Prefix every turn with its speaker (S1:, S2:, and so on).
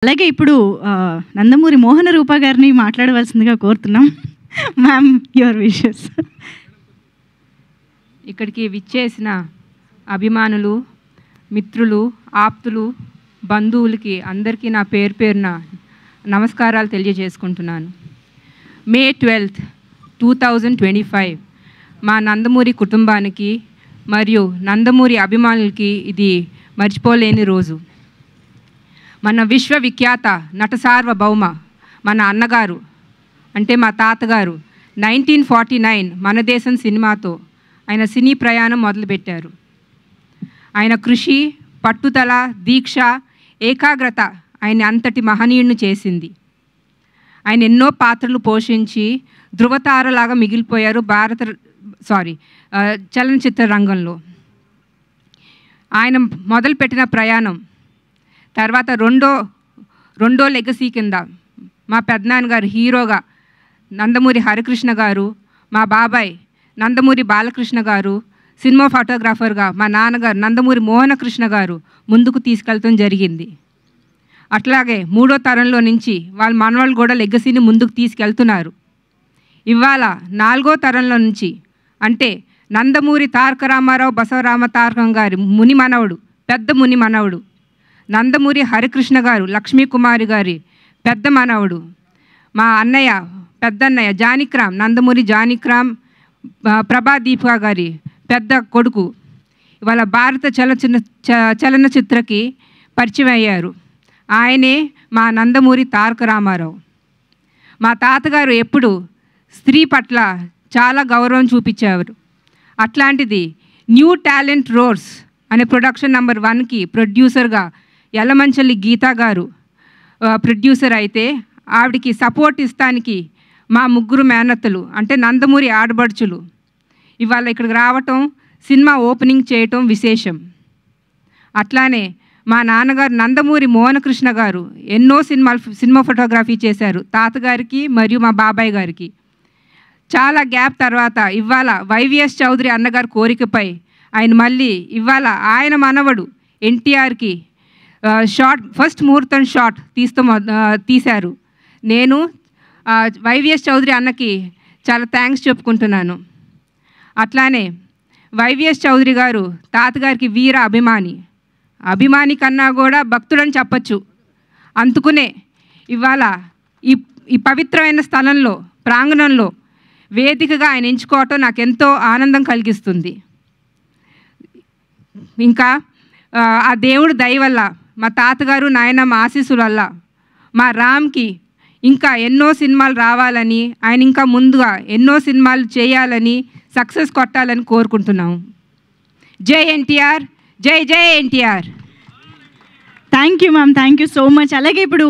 S1: అలాగే ఇప్పుడు నందమూరి మోహన రూప గారిని మాట్లాడవలసిందిగా కోరుతున్నాం. Ma'am, your wishes.
S2: ఇక్కడికి విచ్చేసిన అభిమానులు, మిత్రులు, ఆప్తులు, బంధువులకి అందరికీ నా పేరు పేరున నమస్కారాలు తెలియజేసుకుంటున్నాను. మే 12, 2025 మా నందమూరి కుటుంబానికి మరియు నందమూరి అభిమానులకి ఇది మర్చిపోలేని రోజు. మన విశ్వవిఖ్యాత నట సార్వభౌమ మన అన్నగారు అంటే మా తాతగారు 1949 మన దేశం సినిమాతో ఆయన సినీ ప్రయాణం మొదలుపెట్టారు. ఆయన కృషి, పట్టుదల, దీక్ష, ఏకాగ్రత ఆయన అంతటి మహనీయుడిని చేసింది. ఆయన ఎన్నో పాత్రలు పోషించి ధృవతారలాగా మిగిలిపోయారు చలనచిత్ర రంగంలో. ఆయన మొదలుపెట్టిన ప్రయాణం తర్వాత రెండో లెగసీ కింద మా పెద్దనాన్నగారు హీరోగా నందమూరి హరికృష్ణ గారు, మా బాబాయ్ నందమూరి బాలకృష్ణ గారు సినిమా ఫోటోగ్రాఫర్గా మా నాన్నగారు నందమూరి మోహనకృష్ణ గారు ముందుకు తీసుకెళ్తాం జరిగింది. అట్లాగే మూడో తరంలో నుంచి వాళ్ళ మనవాళ్ళు కూడా లెగసీని ముందుకు తీసుకెళ్తున్నారు. ఇవాళ నాలుగో తరంలో నుంచి అంటే నందమూరి తారక రామారావు బసవరామ తారకం గారి ముని మనవడు, పెద్ద ముని మనవడు, నందమూరి హరికృష్ణ గారు లక్ష్మీకుమారి గారి పెద్ద మనవడు, మా అన్నయ్య పెద్దన్నయ్య జానకిరామ్ నందమూరి జానకిరామ్ ప్రభాదీప గారి పెద్ద కొడుకు ఇవాళ భారత చలనచిత్రకి పరిచయం అయ్యారు. ఆయనే మా నందమూరి తారక రామారావు. మా తాతగారు ఎప్పుడు స్త్రీ పట్ల చాలా గౌరవం చూపించేవారు. అట్లాంటిది న్యూ టాలెంట్ రోడ్స్ అనే ప్రొడక్షన్ నెంబర్ 1కి ప్రొడ్యూసర్గా యలమంచలి గీతా గారు ప్రొడ్యూసర్ అయితే ఆవిడికి సపోర్ట్ ఇస్తానికి మా ముగ్గురు మేనత్తలు అంటే నందమూరి ఆడబడుచులు ఇవాళ ఇక్కడికి రావటం, సినిమా ఓపెనింగ్ చేయటం విశేషం. అట్లానే మా నాన్నగారు నందమూరి మోహనకృష్ణ గారు ఎన్నో సినిమా ఫోటోగ్రఫీ చేశారు తాతగారికి మరియు మా బాబాయ్ గారికి. చాలా గ్యాప్ తర్వాత ఇవాళ వైవిఎస్ చౌదరి అన్నగారి కోరికపై ఆయన మళ్ళీ ఇవాళ ఆయన మనవడు ఎన్టీఆర్కి ఫస్ట్ ముహూర్తం షాట్ తీశారు. నేను వైవిఎస్ చౌదరి అన్నకి చాలా థ్యాంక్స్ చెప్పుకుంటున్నాను. అట్లానే వైవిఎస్ చౌదరి గారు తాతగారికి వీర అభిమాని కన్నా కూడా భక్తుడని చెప్పచ్చు. అందుకునే ఇవాళ ఈ పవిత్రమైన స్థలంలో ప్రాంగణంలో వేదికగా ఆయన ఎంచుకోవటం నాకెంతో ఆనందం కలిగిస్తుంది. ఇంకా ఆ దేవుడు దయ వల్ల మా తాతగారు నాయనమ్మ ఆశీస్సుల వల్ల మా రామ్కి ఇంకా ఎన్నో సినిమాలు రావాలని, ఆయన ఇంకా ముందుగా ఎన్నో సినిమాలు చేయాలని, సక్సెస్ కొట్టాలని కోరుకుంటున్నాము. జై ఎన్టీఆర్, జై జై NTR.
S1: Thank you ma'am, thank you so much. అలాగే ఇప్పుడు